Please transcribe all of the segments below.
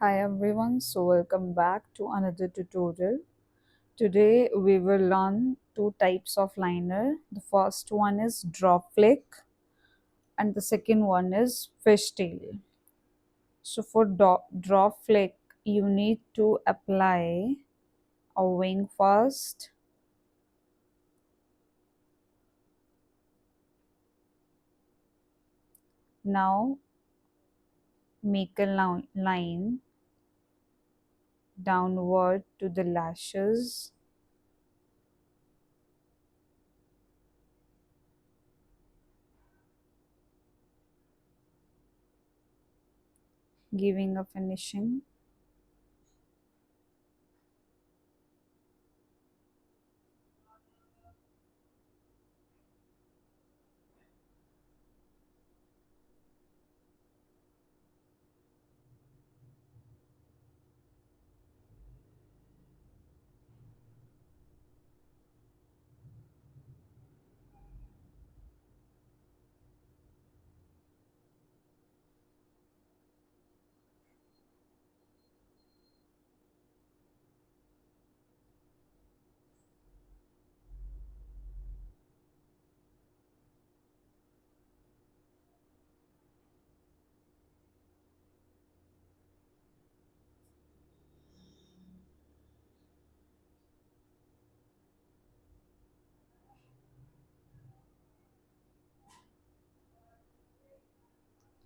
Hi everyone, so welcome back to another tutorial. Today we will learn two types of liner. The first one is drop flick and the second one is fishtail. So for drop flick you need to apply a wing first. Now make a line downward to the lashes. Giving a finishing.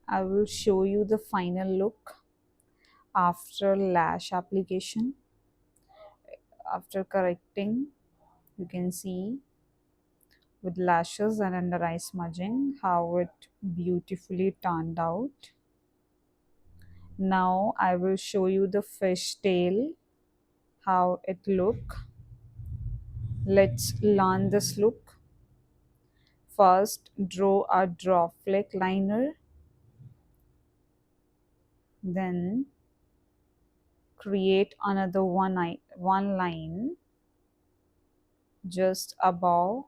I will show you the final look after lash application. After correcting, you can see with lashes and under eye smudging how it beautifully turned out. Now I will show you the fish tail, how it look. Let's learn this look. First draw a drop flick liner, then create another one line just above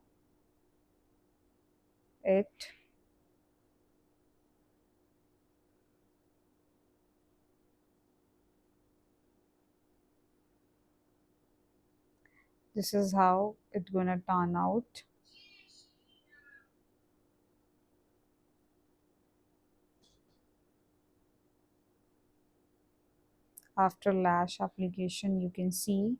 it. This is how it's gonna turn out. After lash application, you can see.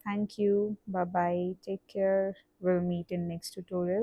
Thank you. Bye bye. Take care. We'll meet in next tutorial.